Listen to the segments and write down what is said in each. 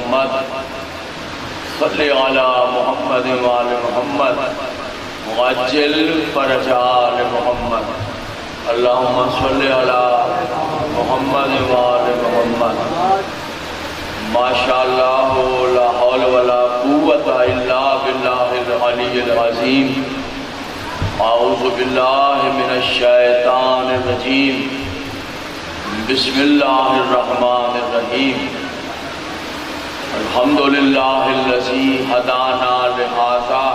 محمد صلی علی محمد وآل محمد وعجل فرج آل محمد اللہم صلی علی محمد وآل محمد ماشاءاللہ لا حول ولا قوت الا باللہ العلی العظیم اعوذ باللہ من الشیطان الرجیم بسم اللہ الرحمن الرحیم الحمدللہ الذی ہدانا لہذا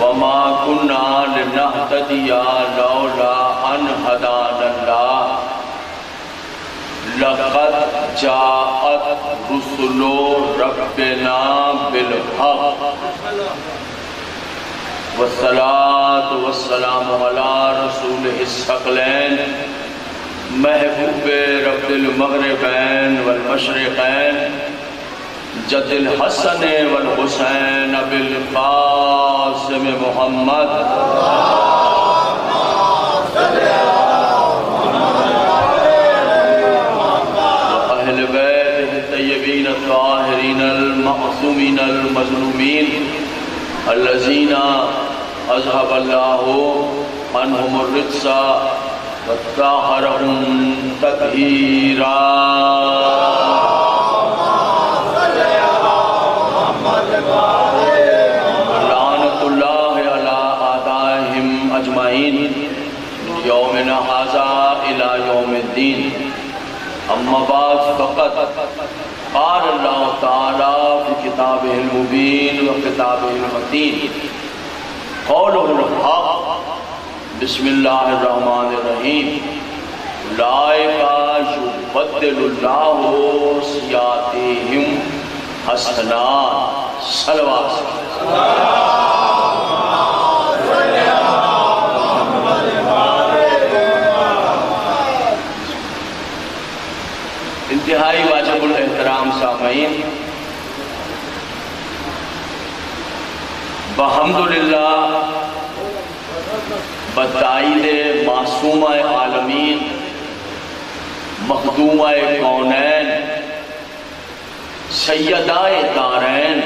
وما كنا لنهتدي لولا ان هدانا الله لقد جاءت رسل ربنا بالحق والصلاة والسلام على رسوله الثقلين محبوب رب المغربین والمشرقین جد الحسن والحسین بالقاسم محمد وأهل بیت الطیبین الطاہرین المعصومین المظلومین الذین اذهب اللہ عنہم الرجس وطهرهم تطہیرا لعنت اللہ علی اعدائهم اجمعین من یومنا ھذا الی یوم الدین اما بعد فقط قال اللہ تعالی فی کتابہ المبین و کتابہ المتین قولہ الحق بسم اللہ الرحمن الرحیم اولئک یبدل اللہ سیئاتہم حسنات صلوات انتہائی واجب الاحترام سامعین، بحمدللہ بتائید معصومہ عالمین مخدومہ کونین سیدہ دارین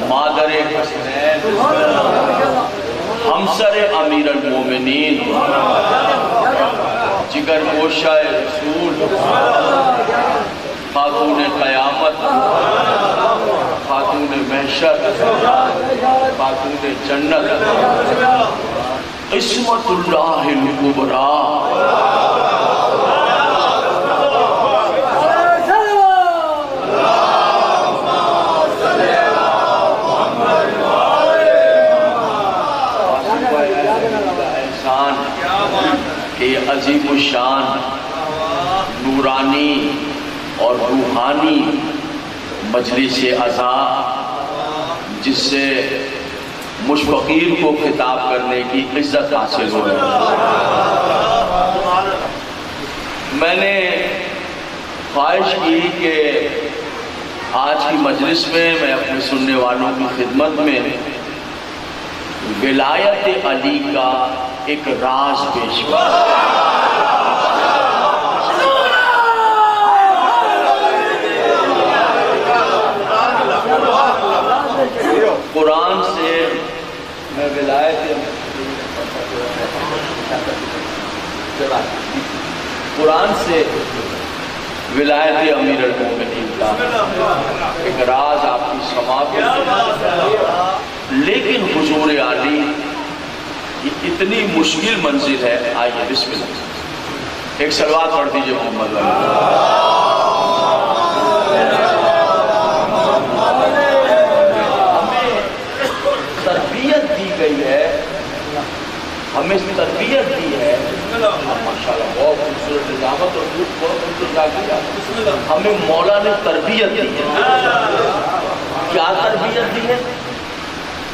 مادر حسنین ہمسر امیر المومنین جگر گوشہ رسول خاتون قیامت خاتون محشر خاتون جنت قسمت اللہ الکبریٰ کہ عظیم الشان نورانی اور روحانی مجلس عزا جس سے مشفقین کو خطاب کرنے کی عزت حاصل ہو رہی ہے، میں نے خواہش کی کہ آج کی مجلس میں میں اپنے سننے والوں کی خدمت میں ولایت علی کا ایک راز پیش کروں۔ قرآن سے میں قرآن سے ولایت امیر المومنین کا ایک راز آپ کی سماعت میں، لیکن حضور عالی یہ اتنی مشکل منزل ہے۔ آئیے بسم اللہ ایک صلوات پڑھ دیجئے محمد ہمیں تربیت دی ہے، ماشاءاللہ بہت خوبصورت نظامت اور بہت خوبصورت، ہمیں مولا نے تربیت دی ہے۔ کیا تربیت دی ہے،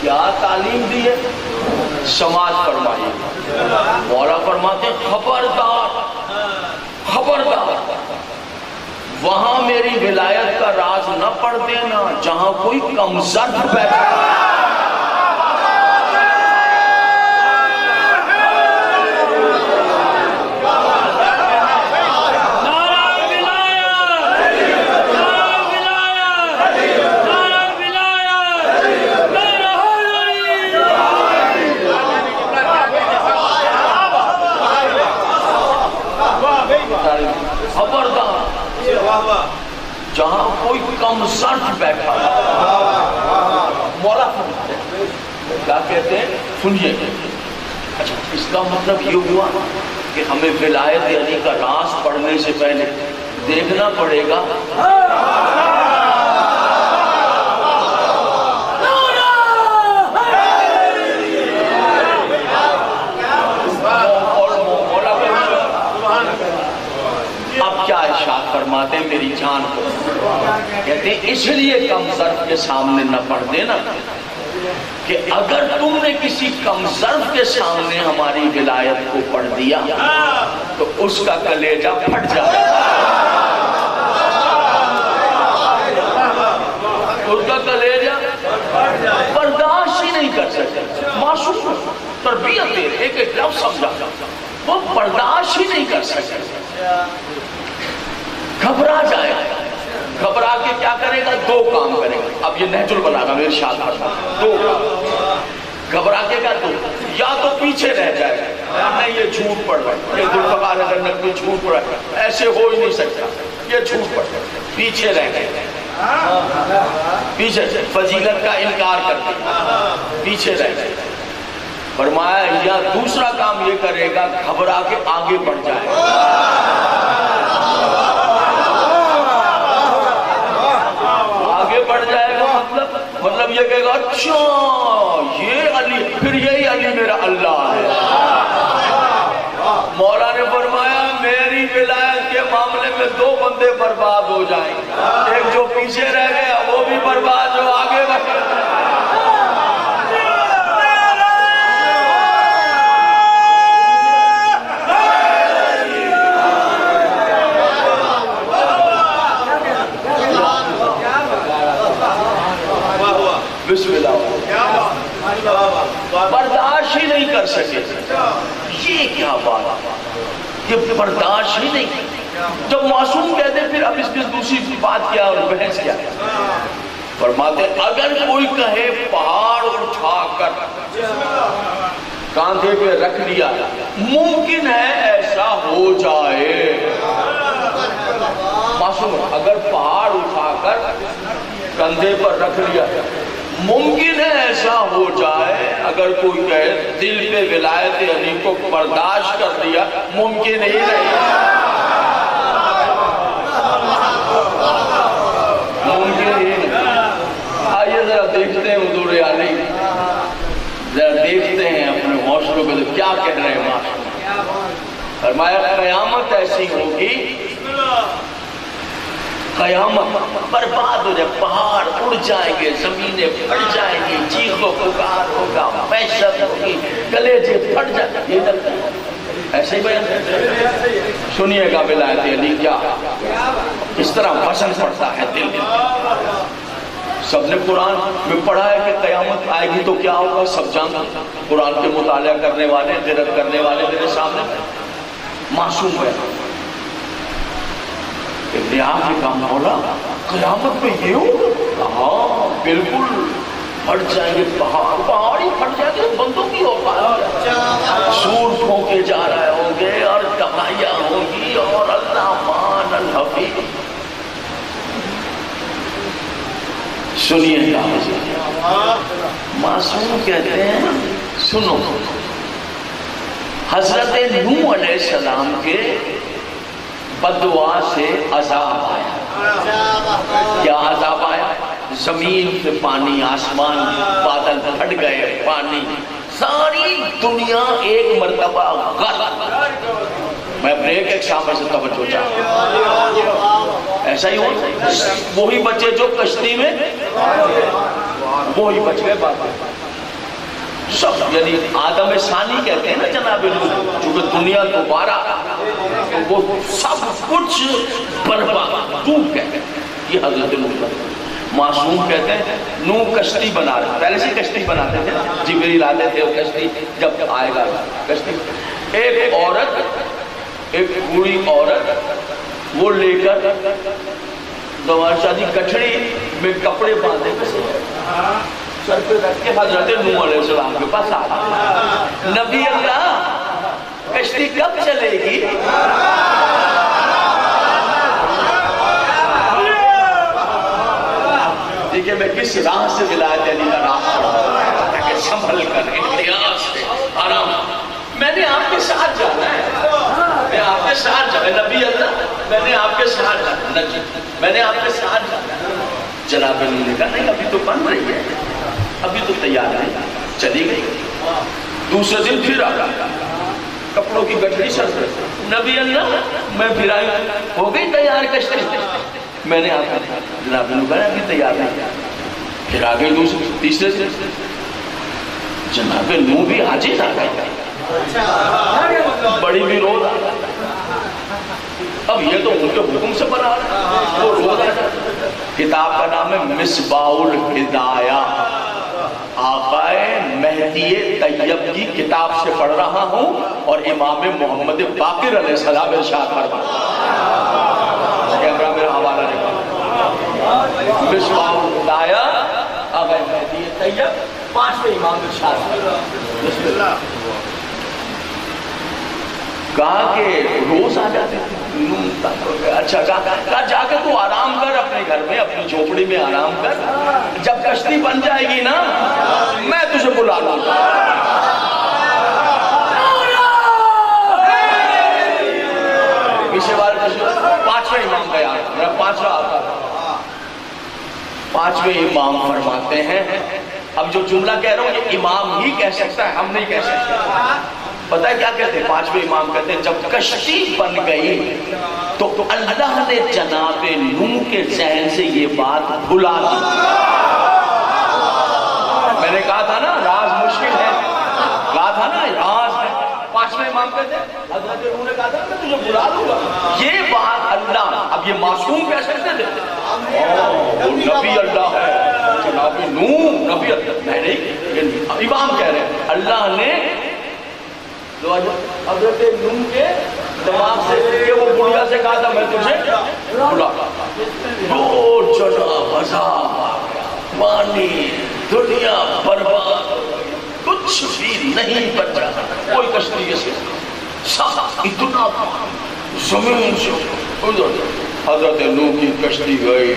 کیا تعلیم دی ہے؟ سماعت فرمائیے۔ مولا فرماتے خبردار خبردار وہاں میری ولایت کا راز نہ پڑھ دینا جہاں کوئی کمزرد بیٹھا ہے۔ جہاں کوئی کم صرف بیٹھا مولا فرماتے ہیں کیا کہتے ہیں سنیے. اچھا اس کا مطلب یہ ہوا کہ ہمیں ولایت علی کا راز پڑھنے سے پہلے دیکھنا پڑے گا فرماتے ہیں میری جان کو کہتے ہیں اس لیے کم ظرف کے سامنے نہ پڑھ دینا کہ اگر تم نے کسی کم ظرف کے سامنے ہماری ولایت کو پڑھ دیا تو اس کا کلیجہ پھٹ جائے اس کا کلیجہ برداشت ہی نہیں کر سکتے. معصوم تربیت دے ایک ایک لفظ سمجھا وہ برداشت ہی نہیں کر سکتے. گھبرا جائے گھبرا کے کیا کرے گا دو کام کرے گا. اب یہ نہج البلاغہ میں ارشاد کرتا دو کام گھبرا کے کیا دو یا تو پیچھے رہ جائے نہیں یہ جھوٹ پڑ رہا ہے یہ ذوالفقار حیدر نقوی جھوٹ پڑ رہا ہے ایسے ہو ہی نہیں سکتا یہ جھوٹ پڑ رہا ہے پیچھے رہ گئے پیچھے فضیلت کا انکار کرتے پیچھے رہ گئے. فرمایا یا دوسرا کام یہ کرے گا گھبرا کے آگے بڑھ جائے بڑھ جائے گا مطلب یہ کہے گا اچھا یہ علی پھر یہی علی میرا اللہ ہے. مولا نے فرمایا میری ولایت کے معاملے میں دو بندے برباد ہو جائیں گے ایک جو پیچھے رہ گیا وہ بھی برباد جو آگے بڑھ بسم اللہ برداشت ہی نہیں کر سکے. یہ کیا بات یہ برداشت ہی نہیں. جب معصوم کہتے پھر اب اس کی دوسری بات کیا اور بحث کیا فرماتے اگر کوئی کہے پہاڑ اٹھا کر کاندھے پہ رکھ لیا ممکن ہے ایسا ہو جائے. معصوم اگر پہاڑ اٹھا کر کندھے پر رکھ لیا ممکن ہے ایسا ہو جائے اگر کوئی کہے دل پہ ولایت علی کو برداشت کر دیا ممکن ہی نہیں ممکن ہی نہیں. آئیے ذرا دیکھتے ہیں حضور علی ذرا دیکھتے ہیں اپنے حوصلوں پہ تو کیا کہہ رہے ہیں. فرمایا قیامت ایسی ہوگی قیامت برباد ہو جائے پہاڑ اڑ جائیں گے زمینیں پھٹ جائیں گی چیخ و پکار ہوگا وحشت ہوگی کلیجے پھٹ جائیں گے. ایسے ہی بیان سنیے گا ولایت علی کیا اس طرح وزن پڑتا ہے دل میں. سب نے قرآن میں پڑھا ہے کہ قیامت آئے گی تو کیا ہوگا سب جانتے قرآن کے مطالعہ کرنے والے درد کرنے والے میرے سامنے معصوم ہے. ابن عامر کا مولا قیامت میں یہ ہو ہاں بالکل پھٹ جائیں گے پہاڑ ہی پھٹ جائیں گے بندوں کی اوقات سور پھونکے جا رہے ہوں گے اور تباہیاں ہوں گی اور اللہ مان الحفیظ. سنیے گا معصوم کہتے ہیں سنو حضرت نوح علیہ السلام کے بددعا سے عذاب آیا. کیا عذاب آیا؟ زمین پہ پانی آسمان بادل پھٹ گئے پانی ساری دنیا ایک مرتبہ غرق. میں بریک ایک شامل سے توجہ چاہتا ایسا ہی ہو وہی بچے جو کشتی میں وہی بچ گئے بات سب یعنی آدم ثانی کہتے ہیں نا جناب نوح چونکہ دنیا دوبارہ وہ سب کچھ برباد ڈوب گئے. یہ حضرت نوح معصوم کہتے ہیں نوح کشتی بنا رہے پہلے سے کشتی بناتے تھے جبریل آتے تھے وہ کشتی جب آئے گا کشتی. ایک عورت ایک بوڑھی عورت وہ لے کر دوبارہ شادی کچھڑی میں کپڑے باندھے سر پہ رکھ کے حضرت نوح علیہ السلام کے پاس آتا نبی اللہ کشتی کب چلے گی کہ میں کس راہ سے ولایت علی کا راہ پڑھا تاکہ سنبھل کر احتیاط سے آرام. میں نے آپ کے ساتھ جانا ہے, میں آپ کے ساتھ جانا, نبی اللہ میں نے آپ کے ساتھ جانا, میں نے آپ کے ساتھ جانا. جناب علی نے کہا نہیں ابھی تو بن رہی ہے, ابھی تو تیار نہیں. چلی گئی. دوسرے دن پھر آ گیا, کپڑوں کی گٹھڑی سر پر. نبی اللہ میں پھر آئی, ہو گئی تیار کشتی. میں نے آپ کو جناب نے کہا ابھی تیار نہیں. پھر آ گئی دوسرے تیسرے دن. جناب نو بھی حاجی آ گئے, بڑی بھی روز. اب یہ تو ان کے حکم سے بنا وہ روز آ جائے. کتاب کا نام ہے مصباح الہدایہ, آقائے مہدی طیب کی کتاب سے پڑھ رہا ہوں اور امام محمد باقر علیہ السلام ارشاد فرماتے ہیں. کیمرہ میرا حوالہ دے. مصباح الہدایہ آقائے مہدی طیب, 5ویں امام ارشاد بسم اللہ. کہا کہ روز آ جاتے تھے. اچھا کہا جا کے تو آرام کر اپنے گھر میں, اپنی جھوپڑی میں آرام کر. جب کشتی بن جائے گی نا میں تجھے بلا لوں گا. پیچھے والے 5ویں امام کا یاد, میرا 5واں آتا ہے. 5ویں امام فرماتے ہیں, اب جو جملہ کہہ رہا ہوں یہ امام ہی کہہ سکتا ہے, ہم نہیں کہہ سکتے. پتہ ہے کیا کہتے ہیں 5ویں امام کہتے ہیں جب کشتی بن گئی تو اللہ نے جناب نوح کے ذہن سے یہ بات بھلا دی. میں نے کہا تھا نا راز مشکل ہے, کہا تھا نا راز ہے. 5ویں امام کہتے ہیں حضرت نوح نے کہا تھا میں تجھے بلا دوں گا. یہ بات اللہ, اب یہ معصوم کہہ سکتے تھے, وہ نبی اللہ ہے جناب نوح نبی اللہ. میں نہیں, امام کہہ رہے ہیں اللہ نے حضرت نوح کے دماغ سے کہ وہ بڑھیا سے کہا تھا میں تجھے بلا. دو جناب عذاب آ گیا, پانی دنیا برباد, کچھ بھی نہیں بچا, کوئی کشتی سے اتنا زمین سے. حضرت نوح کی کشتی گئی,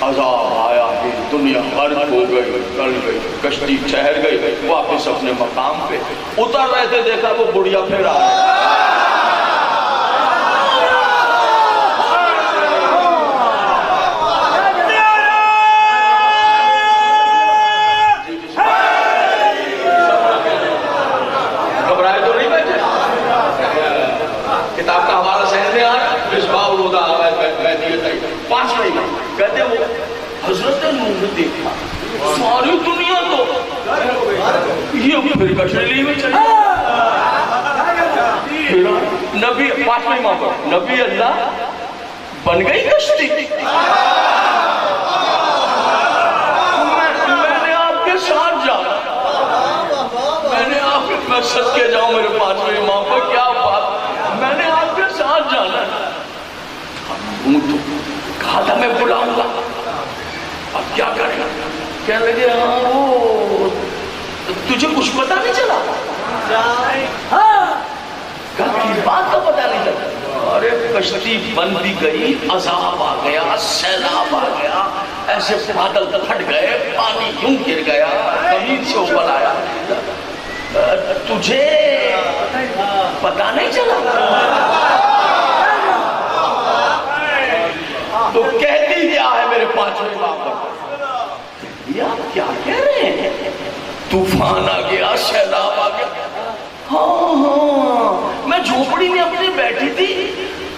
عذاب آیا, دنیا غرق ہو گئی, گل گئی, کشتی ٹھہر گئی, واپس اپنے مقام پہ اتر رہے تھے, دیکھا وہ بڑھیا پھر آ گیا. گھبرائے تو نہیں بیٹھے, کتاب کا حوالہ ذہن میں آ رہا ہے. مصباح الہدایہ 5ویں کہتے ہیں وہ حضرت نوح نے دیکھا ساری دنیا تو یہ پھر کشتی میں چلی. نبی 5ویں امام پر نبی اللہ بن گئی کشتی. میں نے آپ کے ساتھ جانا, میں نے آپ کے, میں صدقے جاؤں میرے 5ویں امام پر, کیا بات, میں نے آپ کے ساتھ جانا. کہا تھا میں بلاؤں گا, اب کیا کریں. کہنے لگے ہاں وہ تجھے کچھ پتہ نہیں چلا, کس بات کا پتہ نہیں چلا. ارے کشتی بن بھی گئی, عذاب آ گیا, سیلاب آ گیا, ایسے بادل پھٹ گئے, پانی یوں گر گیا, زمین سے اوپر آیا, تجھے پتہ نہیں چلا. تو کہتی کیا ہے میرے 5ویں امام پر, یہ آپ کیا کہہ رہے ہیں, طوفان آ گیا, سیلاب آ گیا. ہاں ہاں میں جھوپڑی میں اپنی بیٹھی تھی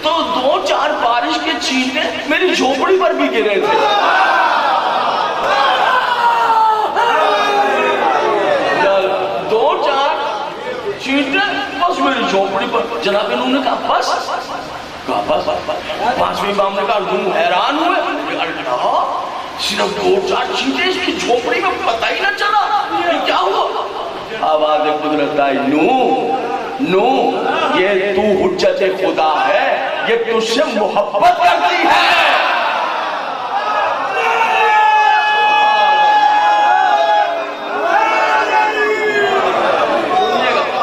تو 2-4 بارش کے چھینٹے میری جھوپڑی پر بھی گرے تھے. 2-4 چھینٹے بس میری جھوپڑی پر. جناب نوح نے کہا بس, کہا بس. 5ویں امام نے کہا نوح حیران ہوئے, اللہ صرف 2-4 چھینٹے اس کی جھوپڑی میں پتہ ہی نہ چلا, یہ کیا ہوا. آواز قدرت آئی, نوح یہ تو حجت خدا ہے, یہ تجھ سے محبت کرتی ہے.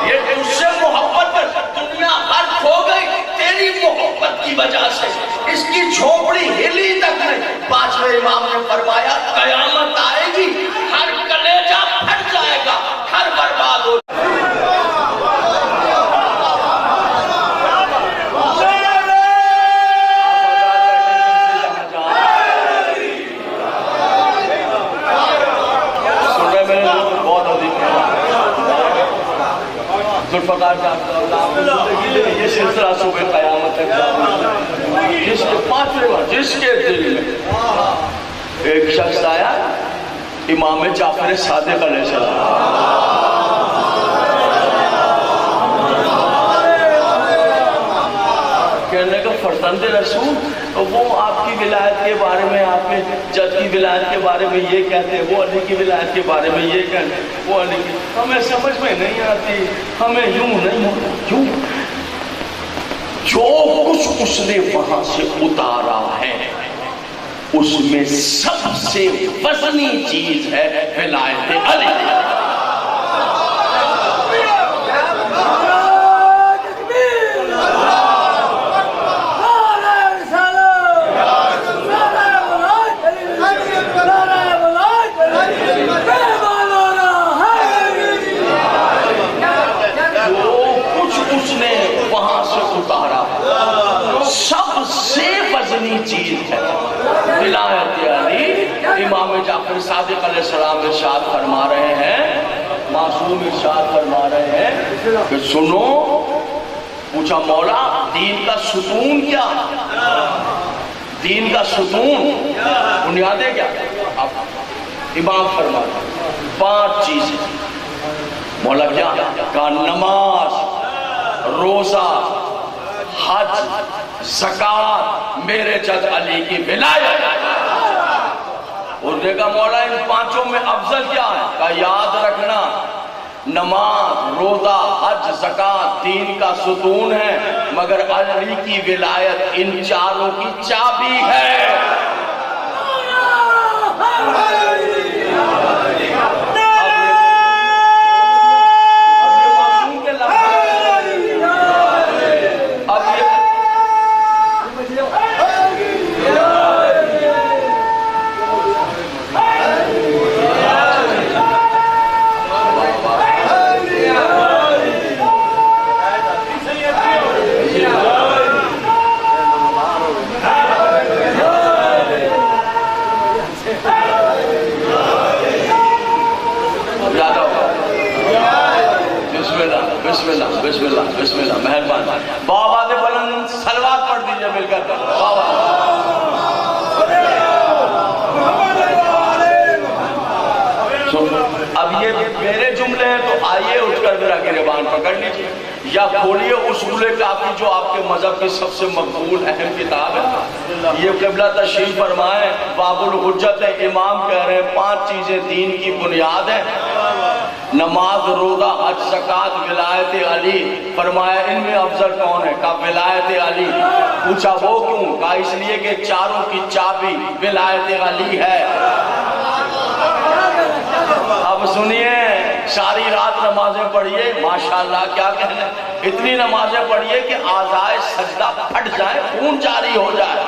یہ تجھ سے محبت کر, دنیا غرق ہو گئی تیری محبت کی وجہ سے, اس کی جھوپڑی ہلی تک نہیں. پانچویں امام نے فرمایا قیامت آئے گی, ہر کلیجہ پھٹ جائے گا, ہر برباد ہو جائے گا. ذوالفقار یہ سلسلہ صبح قیامت تک جس کے پانچویں بار جس کے دل میں ایک شخص آیا امام جعفر صادق علیہ السلام, کہنے کا فرزند رسول, وہ آپ کی ولایت کے بارے میں, آپ کے جد کی ولایت کے بارے میں یہ کہتے ہیں, وہ علی کی ولایت کے بارے میں یہ کہتے ہیں, وہ علی کی, ہمیں سمجھ میں نہیں آتی, ہمیں یوں نہیں ہوتا. کیوں؟ جو کچھ اس نے وہاں سے اتارا ہے اس میں سب سے وزنی چیز ہے ولایت علی. سب سے وزنی چیز ہے ولایت علی. امام جعفر صادق علیہ السلام ارشاد فرما رہے ہیں, معصوم ارشاد فرما رہے ہیں کہ سنو. پوچھا مولا دین کا ستون کیا, دین کا ستون بنیادیں کیا؟ امام فرما رہے ہیں 5 چیزیں. مولا کیا؟ کہا نماز, روزہ, حج, زکات, میرے جد علی کی ولایت. اور دیکھا مولا ان 5 میں افضل کیا ہے؟ کہا یاد رکھنا نماز, روزہ, حج, زکات دین کا ستون ہے, مگر علی کی ولایت ان 4 کی چابی ہے. بسم اللہ بسم اللہ مہربان. بابا دے بلند صلوات پڑھ دیجئے مل کر. بابا اب یہ میرے جملے ہیں تو آئیے اٹھ کر میرا گریبان پکڑ لیجئے یا کھولیے اصول کافی جو آپ کے مذہب کی سب سے مقبول اہم کتاب ہے. یہ قبلہ تشریف فرمائیں, باب الحجت ہے. امام کہہ رہے ہیں 5 چیزیں دین کی بنیاد ہیں, نماز, روزہ, حج, زکات, ولایت علی. فرمایا ان میں افضل کون ہے؟ کہا ولایت علی. پوچھا وہ کیوں؟ کہا اس لیے کہ 4 کی چابی ولایت علی ہے. اب سنیے, ساری رات نمازیں پڑھیے, ماشاءاللہ کیا کہنے, اتنی نمازیں پڑھیے کہ اعضائے سجدہ پھٹ جائیں, خون جاری ہو جائے.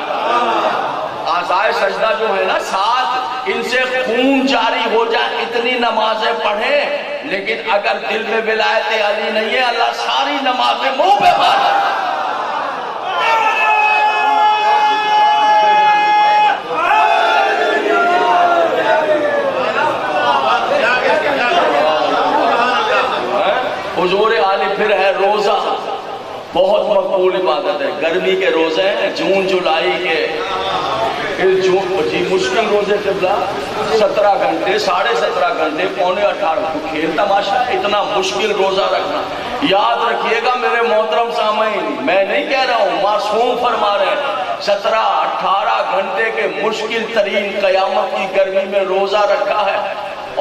اعضائے سجدہ جو ہے نا 7, ان سے خون جاری ہو جائے, اتنی نمازیں پڑھیں. لیکن اگر دل میں ولایت علی نہیں ہے, اللہ ساری نمازیں منہ پہ مار. حضور عالی. پھر ہے روزہ, بہت مقبول عبادت ہے. گرمی کے روزے ہیں, جون جولائی کے, جی مشکل روزے قبلہ 17 گھنٹے, 17.5 گھنٹے, پونے 18, کھیل تماشا. اتنا مشکل روزہ رکھنا. یاد رکھیے گا میرے محترم سامعین, میں نہیں کہہ رہا ہوں, معصوم فرما رہے ہیں, 17-18 گھنٹے کے مشکل ترین قیامت کی گرمی میں روزہ رکھا ہے.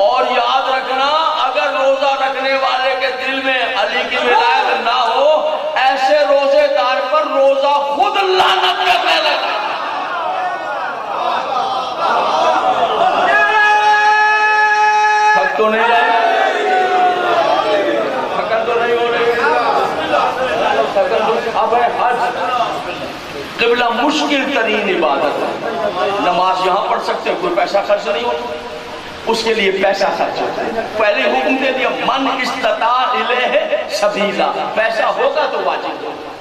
اور یاد رکھنا اگر روزہ رکھنے والے کے دل میں علی کی ولایت نہ ہو, ایسے روزے دار پر روزہ خود لعنت کرنے لگا. تھک تو نہیں رہے, تھکن تو نہیں ہو رہی. اب ہے حج. قبلہ مشکل ترین عبادت ہے. نماز یہاں پڑھ سکتے کوئی پیسہ خرچ نہیں ہوتا, اس کے لیے پیسہ خرچ ہوتا ہے. پہلے حکم دے دیا من استطاع الیہ سبیلا, پیسہ ہوگا تو واجب ہوگا.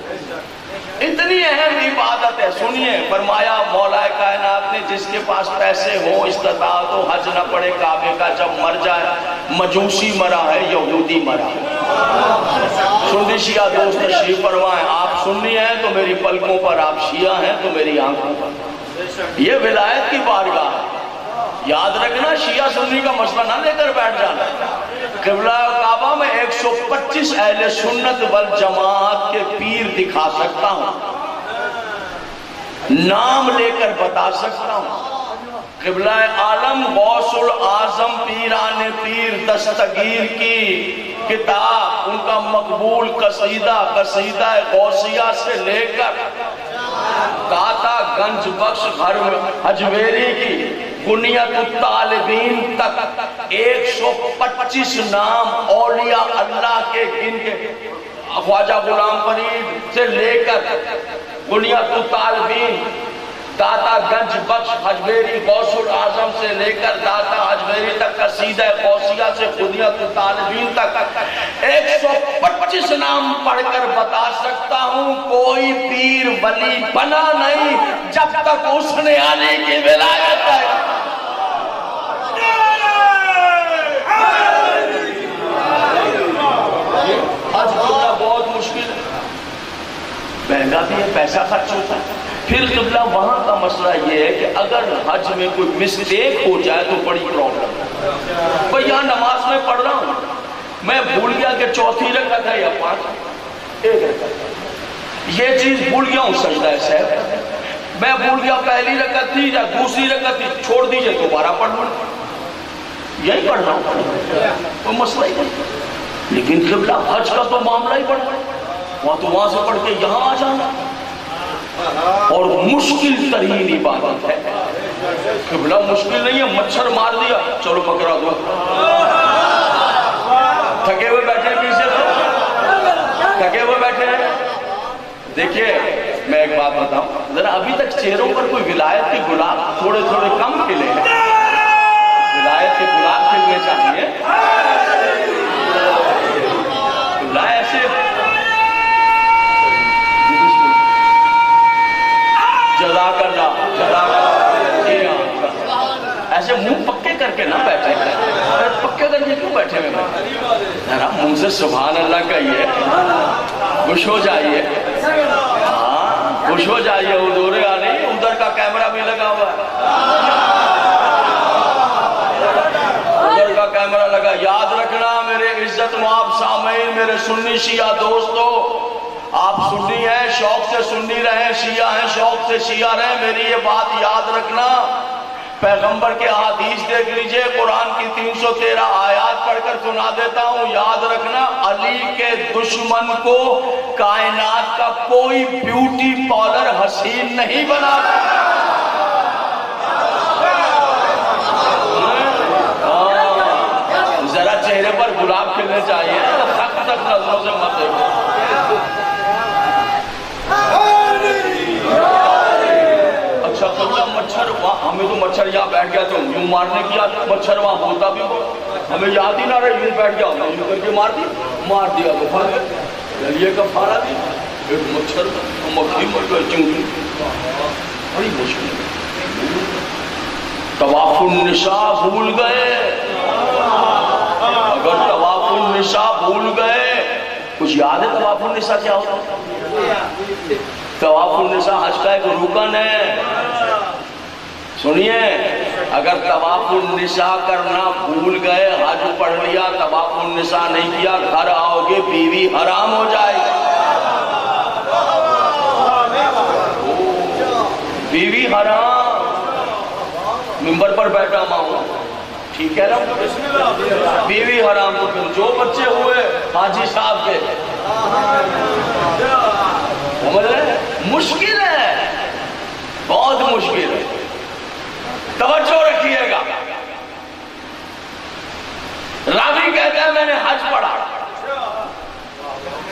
اتنی اہم عبادت ہے. سنیے فرمایا مولا کائنات نے جس کے پاس پیسے ہوں استطاعت ہو حج نہ پڑے کعبے کا, جب مر جائے مجوسی مرا ہے یہودی مرا ہے. سنی شیعہ دوست تشریف فرمائیں, آپ سنی ہیں تو میری پلکوں پر, آپ شیعہ ہیں تو میری آنکھوں پر. یہ ولایت کی بارگاہ ہے. یاد رکھنا شیعہ سنی کا مسئلہ نہ لے کر بیٹھ جانا. قبلہ کعبہ میں 125 اہل سنت والجماعت کے پیر دکھا سکتا ہوں, نام لے کر بتا سکتا ہوں. قبلہ عالم غوث الاعظم پیران پیر دستگیر کی کتاب, ان کا مقبول قصیدہ غوثیہ سے لے کر داتا گنج بخش حجویری کی بنیت الطالبین تک 125 نام اولیاء اللہ کے گن کے, خواجہ غلام فرید سے لے کر بنیت الطالبین, داتا گنج بخش حجویری غوث الاعظم سے لے کر داتا حجویری تک, قصیدہ غوثیہ سے بنیت الطالبین تک 125 نام پڑھ کر بتا سکتا ہوں. کوئی پیر ولی بنا نہیں جب تک اس نے علی کی ولایت ہے. حج کرنا بہت مشکل ہے, مہنگا بھی ہے, پیسہ خرچ ہوتا ہے. پھر قبلہ وہاں کا مسئلہ یہ ہے کہ اگر حج میں کوئی مسٹیک ہو جائے تو بڑی پرابلم ہے. بھئی یہاں نماز میں پڑھ رہا ہوں, میں بھول گیا کہ چوتھی رکعت ہے یا 5, ایک رکعت, یہ چیز بھول گیا ہوں سجدہ سہو, میں بھول گیا پہلی رکعت تھی یا دوسری رکعت تھی, چھوڑ دیجئے دوبارہ پڑھ لوں, یہی پڑھ رہا ہوں, کوئی مسئلہ ہی نہیں. لیکن قبلہ حج کا تو معاملہ ہی پڑھ رہا ہے, وہاں تو وہاں سے پڑھ کے یہاں آ جانا, اور مشکل ترین عبادت ہے. قبلہ مشکل نہیں ہے, مچھر مار دیا چلو پکڑا دو, تھکے ہوئے بیٹھے پیچھے سے, تھکے ہوئے بیٹھے ہیں. دیکھیے میں ایک بات بتاؤں ذرا, ابھی تک چہروں پر کوئی ولایت کے گلاب تھوڑے تھوڑے کم کھلے ہیں. ولایت کے گلاب کھلنے چاہیے. ایسے جزاک اللہ, جزاک اللہ, ایسے منہ پکے کر کے نہ بیٹھے, پکے کر کے کیوں بیٹھے ہوئے, ذرا منہ سے سبحان اللہ کہیے, خوش ہو جائیے. ہاں خوش ہو جائیے, ادھر آ نہیں, ادھر کا کیمرہ بھی لگا ہوا ہے, ادھر کا کیمرہ لگا. یاد رکھنا میرے عزت مآب سامعین, میرے سنی شیعہ دوستو, آپ سنی ہیں شوق سے سنی رہیں, شیعہ ہیں شوق سے شیعہ رہیں. میری یہ بات یاد رکھنا, پیغمبر کے حدیث دیکھ لیجئے, قرآن کی 313 آیات پڑھ کر سنا دیتا ہوں. یاد رکھنا علی کے دشمن کو کائنات کا کوئی بیوٹی پارلر حسین نہیں بنا. ذرا چہرے پر گلاب کھلنے چاہیے, تک تک نظروں سے مت دیکھو. اچھا قبلہ مچھر, ہمیں تو مچھر یہاں بیٹھ گیا تو یوں مارنے کیا, مچھر وہاں ہوتا بھی ہو, ہمیں یاد ہی نہ رہے, یوں بیٹھ گیا ہمیں یوں کر کے مار دیا تو پھر گئے, یہ کب پھاڑا دی, ایک مچھر مکھی مر گئے, چونٹی, بڑی مشکل. طواف النساء بھول گئے, اگر طواف النساء بھول گئے, کچھ یاد ہے طواف النساء کیا ہوتا؟ طواف النساء حج کا ایک رکن ہے. سنیے, اگر طواف النساء کرنا بھول گئے, حج پڑھ لیا, طواف النساء نہیں کیا, گھر آؤ گے بیوی حرام ہو جائے گی, بیوی حرام. ممبر پر بیٹھا ہوں, ٹھیک ہے نا, بیوی حرام. تو پھر جو بچے ہوئے حاجی صاحب کے, سمجھ رہے, مشکل ہے, بہت مشکل ہے. توجہ رکھیے گا. راوی کہتا ہے میں نے حج پڑھا,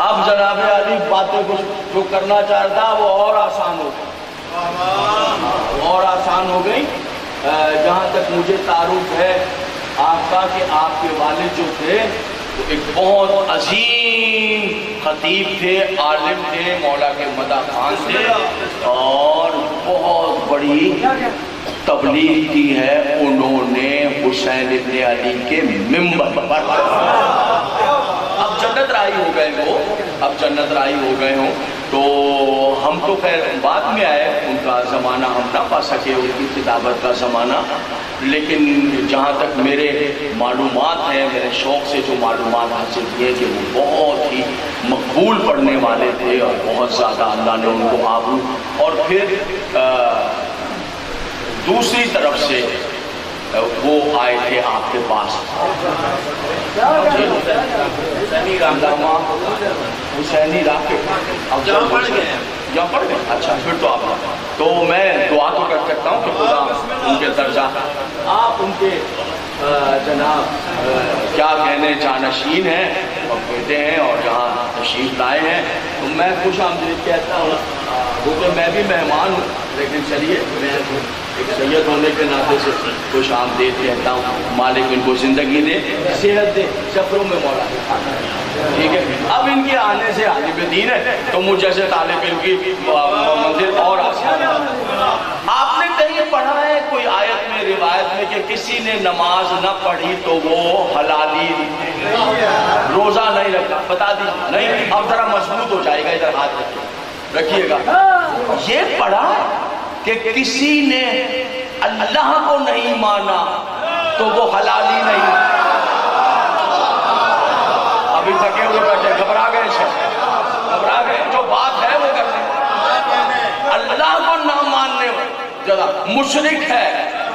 اب جناب علی باتیں کچھ جو کرنا چاہتا وہ اور آسان ہو گئی، اور آسان ہو گئی۔ جہاں تک مجھے تعارف ہے آپ کا کہ آپ کے والد جو تھے وہ ایک بہت عظیم خطیب تھے، عالم تھے، مولا کے مدح خان تھے، اور بہت بڑی تبلیغ کی ہے انہوں نے حسین ابن علی کے منبر پر۔ اب جنت رائی ہو گئے وہ، اب جنت رائی ہو گئے ہوں، تو ہم تو خیر بعد میں آئے، ان کا زمانہ ہم نہ پا سکے، ان کی کتابت کا زمانہ، لیکن جہاں تک میرے معلومات ہیں، میرے شوق سے جو معلومات حاصل کیے کہ وہ بہت ہی مقبول پڑھنے والے تھے، اور بہت زیادہ اللہ نے ان کو آبرو، اور پھر دوسری طرف سے وہ آئے تھے آپ کے پاس، حسینی راکب، اب جہاں پڑھ گئے ہیں، جہاں پڑھ گئے، اچھا پھر تو آپ، تو میں دعا تو کر سکتا ہوں کہ خدا ان کے درجہ، آپ ان کے جناب کیا کہنے جانشین ہیں اور بیٹے ہیں، اور یہاں تشریف لائے ہیں، تو میں خوش آمدید کہتا ہوں، کیونکہ میں بھی مہمان ہوں، لیکن چلیے میں ایک سید ہونے کے ناطے سے خوش آمدید کہتا ہوں، مالک ان کو زندگی دے، صحت دے، سفروں میں مولا کے کھانا ہے، ٹھیک ہے۔ اب ان کے آنے سے عالم دین ہے، تو مجھ جیسے طالب علم کی منزل اور آسان ہے۔ آپ نے کہیں پڑھا ہے کوئی آیت میں، روایت میں، کہ کسی نے نماز نہ پڑھی تو وہ حلالی روزہ نہیں رکھا؟ بتا دیجیے۔ نہیں، اب ذرا مضبوط ہو جائے گا، ادھر ہاتھ رکھیے گا۔ یہ پڑھا کہ کسی نے اللہ کو نہیں مانا تو وہ حلالی نہیں۔ ابھی تھکے ہوئے بیٹھے، گھبرا گئے، گھبرا گئے، جو بات ہے وہ کرتے ہیں۔ اللہ کو نہ ماننے جگہ مشرک ہے،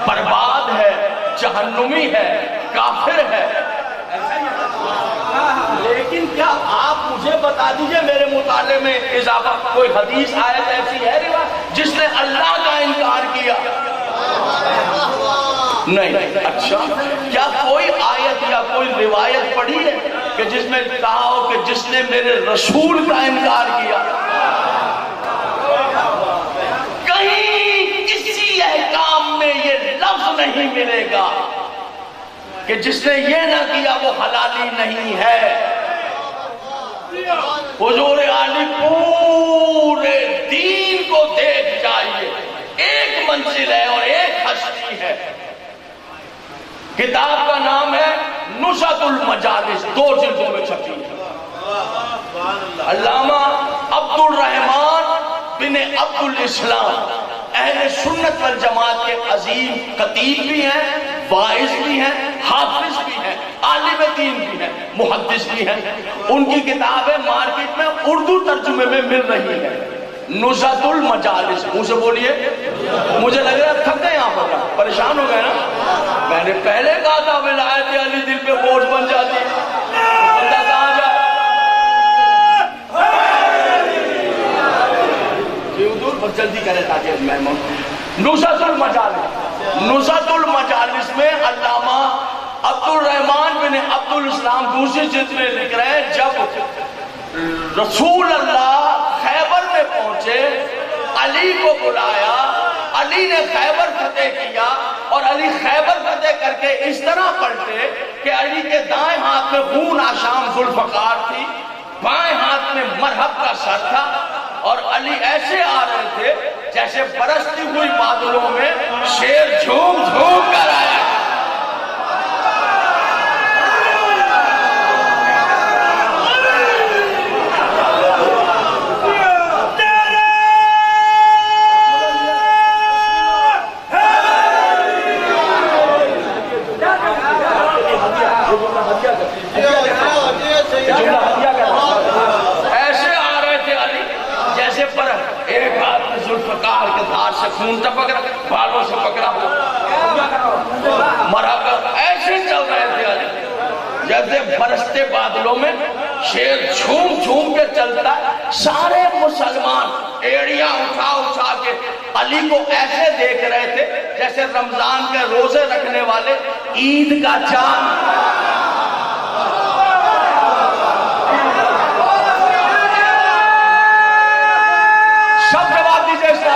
برباد ہے، جہنمی ہے، کافر ہے۔ لیکن کیا آپ مجھے بتا دیجئے، میرے مطالعے میں اضافہ، کوئی حدیث آیت ایسی ہے جس نے اللہ کا انکار کیا؟ نہیں۔ اچھا، کیا کوئی آیت یا کوئی روایت پڑھی ہے کہ جس میں کہا ہو کہ جس نے میرے رسول کا انکار کیا؟ کہیں کسی احکام میں یہ لفظ نہیں ملے گا کہ جس نے یہ نہ کیا وہ حلالی نہیں ہے۔ حضور علی پورے دین کو دیکھ جائیے، ایک منزل ہے اور ایک ہستی ہے۔ کتاب کا نام ہے نزہۃ المجالس، 2 جلدوں میں چھپی ہے۔ علامہ عبد الرحمن بن عبد الاسلام اہل سنت والجماعت کے عظیم خطیب بھی ہیں، واعظ بھی ہیں، حافظ بھی ہیں، عالم دین بھی ہیں، محدث بھی ہیں۔ ان کی کتابیں مارکیٹ میں اردو ترجمے میں مل رہی ہیں، نزہۃ المجالس۔ منہ سے بولیے، مجھے لگ رہا ہے تھک گئے، یہاں پر پریشان ہو گئے نا۔ میں نے پہلے کہا تھا ولایت علی دل پہ بوجھ بن جاتی ہے، بندہ کہاں جائے؟ جلدی کرے تاکہ مہمان۔ نزہۃ المجالس، نزہۃ المجالس میں علامہ عبد الرحمن بن عبد الاسلام دوسری جلد میں لکھ رہے ہیں، جب رسول اللہ خیبر میں پہنچے، علی کو بلایا، علی نے خیبر فتح کیا، اور علی خیبر فتح کر کے اس طرح پلٹے کہ علی کے دائیں ہاتھ میں خون آشام ذوالفقار تھی، بائیں ہاتھ میں مرہب کا سر تھا، اور علی ایسے آ رہے تھے جیسے برستی ہوئی بادلوں میں شیر جھوم جھوم کر آیا۔ خون ٹپک رہا، بالوں سے پکڑا مرا کر ایسے چل رہے تھے علی جیسے برستے بادلوں میں شیر جھوم جھوم کے چلتا ہے۔ سارے مسلمان ایڑیاں اٹھا اٹھا کے علی کو ایسے دیکھ رہے تھے جیسے رمضان کے روزے رکھنے والے عید کا چاند۔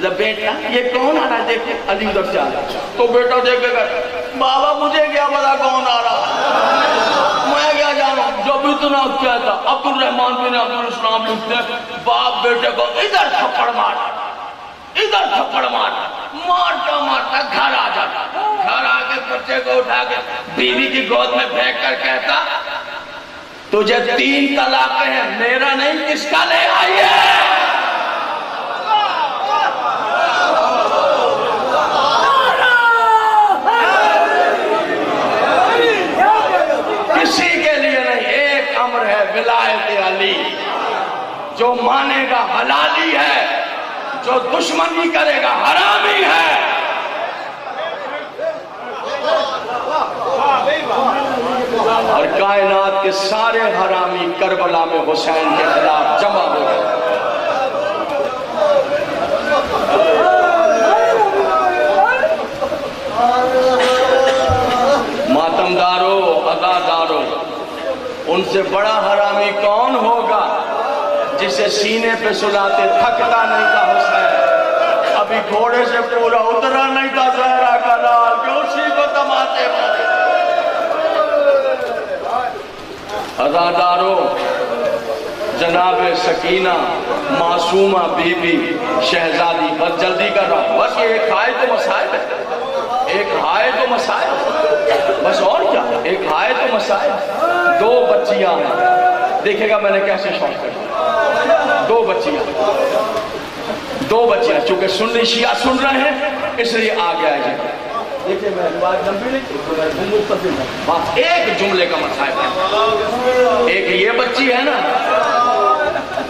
جب بیٹا یہ کون آ رہا ہے دیکھے، علی ادھر سے آ رہا ہے تو بیٹا دیکھے گا بابا مجھے کیا پتا کون آ رہا ہے، میں کیا جانوں، جب اتنا کیا تھا عبد الرحمن بن عبد الاسلام لکھتے ہیں باپ بیٹے کو ادھر تھپڑ مارا، ادھر تھپڑ مارا، مارتا مارتا گھر آ جاتا، گھر آ کے بچے کو اٹھا کے بیوی کی گود میں پھینک کر کہتا تجھے 3 طلاقیں ہیں، میرا نہیں کس کا لے آئی ہے؟ کسی کے لیے نہیں، ایک امر ہے ولایت علی، جو مانے گا حلالی ہے، جو دشمنی کرے گا حرامی ہے۔ اور کائنات کے سارے حرامی کربلا میں حسین کے خلاف جمع ہو گئے۔ ماتمدارو، عزادارو، ان سے بڑا حرامی کون ہوگا جسے سینے پہ سلاتے تھکتا نہیں تھا حسین، ابھی گھوڑے سے پورا اترا نہیں تھا زہرا کا لال کہ اسی کو تماتے مارے۔ عزادارو، جناب سکینہ معصومہ بی بی شہزادی، بس جلدی کر رہا ہوں، بس یہ ایک ہائے تو مسائل ہے، ایک ہائے تو مسائل، بس اور کیا، ایک ہائے تو مسائل، 2 بچیاں ہیں، دیکھے گا میں نے کیسے شوق کر 2 بچیاں، چونکہ سنی شیعہ سن رہے ہیں اس لیے آ گیا ہے۔ دیکھیں میں بات لمبی نہیں، بات ایک جملے کا مسائل ہے۔ ایک یہ بچی ہے نا،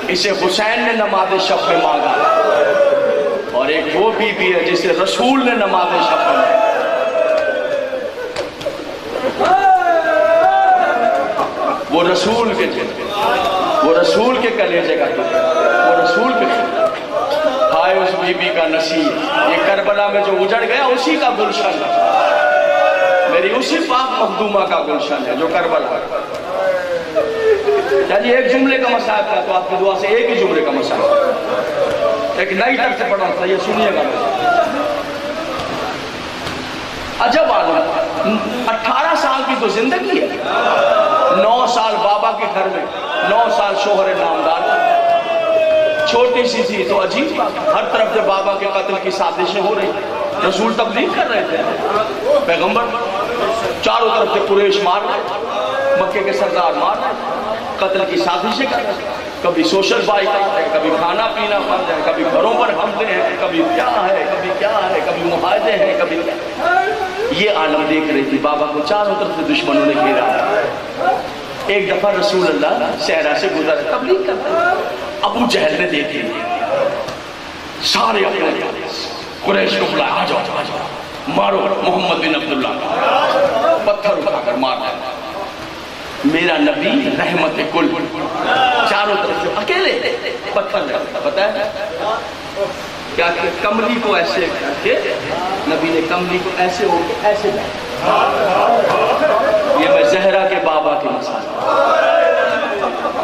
اسے حسین نے نماز شب میں مانگا، اور ایک وہ بی بی ہے جسے رسول نے نماز شب میں مانگا۔ وہ رسول کے کلیجے کا ٹکڑا، وہ رسول کے ہائے اس بی بی کا نصیب، یہ کربلا میں جو اجڑ گیا اسی کا گلشن ہے، میری اسی پاک مخدومہ کا گلشن ہے جو کربلا۔ چلیے ایک جملے کا مسائل تھا تو آپ کی دعا سے ایک ہی جملے کا مسائل، ایک نئی طرف سے پڑھا تھا، یہ سنیے گا۔ عجب عالم، 18 سال کی تو زندگی ہے، 9 سال بابا کے گھر میں، 9 سال شوہر نامدار، چھوٹی سی تھی تو عجیب بات، ہر طرف سے بابا کے قتل کی سازشیں ہو رہی، رسول تبلیغ کر رہے تھے، پیغمبر چاروں طرف سے قریش مار رہے، مکے کے سردار مار رہے، قتل کی سازشیں کر رہے، کبھی سوشل بائی کرتے ہیں، کبھی کھانا پینا بند ہے، کبھی گھروں پر حملے ہیں، کبھی کیا ہے، کبھی معاہدے ہیں، کبھی کیا۔ یہ عالم دیکھ رہی تھی، بابا کو چاروں طرف سے دشمنوں نے گھیرا۔ ایک دفعہ رسول اللہ صحرا سے گزر تبلیغ کرتے، ابو جہل نے دیکھ لیا، سارے اپنے قریش کو بلایا، آ جاؤ مارو محمد بن عبداللہ، پتھر اٹھا کر مارا۔ میرا نبی رحمت کل، چاروں طرف سے اکیلے پتھر لگتا، پتہ ہے کیا کہ کملی کو ایسے کر کے نبی نے کملی کو ایسے ہو کے ایسے لگا۔ یہ میں زہرا کے بابا کے مسائل،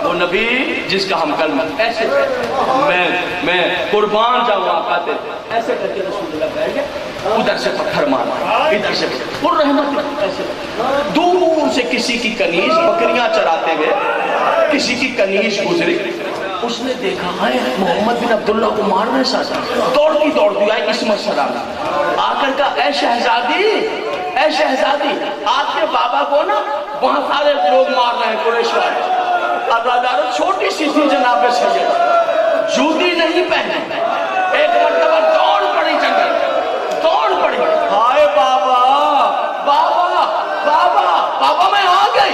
وہ نبی جس کا ہم کلمہ ایسے میں قربان جاؤں آقا تھے، ایسے کر کے رسول اللہ بیٹھ گئے، ادھر سے پتھر مارا، ادھر سے اور رحمت ایسے دور سے کسی کی کنیز، بکریاں چراتے ہوئے کسی کی کنیز گزری، اس نے دیکھا ہے محمد بن عبداللہ کو مارنے ساتھ دوڑتی آئی عصمت سلام، آ کر کہا اے شہزادی آپ کے بابا کو نا وہاں سارے لوگ مار رہے ہیں قریش والے۔ عزادارو چھوٹی سی تھی جناب سید، جوتی نہیں پہنے، ایک مرتبہ دوڑ پڑی جنگل، دوڑ پڑی، ہائے بابا میں آ گئی،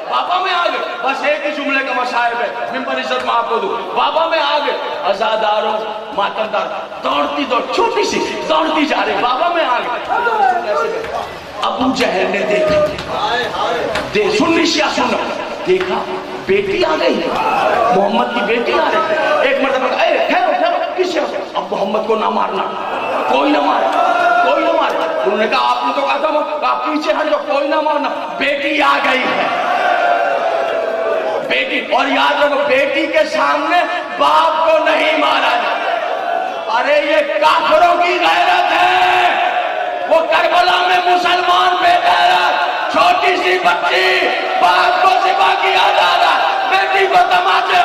بابا میں آ گئی، بس ایک ہی جملے کا مسائل ہے، ممبر عزت میں آپ کو دوں، بابا میں آ گئے۔ عزادارو ماتمدار دوڑتی چھوٹی سی دوڑتی جا رہی، بابا میں آ گئی۔ ابو جہل نے دیکھا، سنی شیعہ سننا، دیکھا بیٹی آ گئی، محمد کی بیٹی آ رہی، ایک مرتبہ اے ٹھہرو کس اب محمد کو نہ مارنا، کوئی نہ مارے، انہوں نے کہا آپ نے تو کہا تھا آپ پیچھے ہٹ جاؤ، کوئی نہ مارنا، بیٹی آ گئی ہے، بیٹی، اور یاد رکھو بیٹی کے سامنے باپ کو نہیں مارا جائے، ارے یہ کافروں کی غیرت ہے، وہ کربلا میں مسلمان بے غیرت چھوٹی سی بچی باپ کو ذبح کیا جا رہا، بیٹی کو تماچے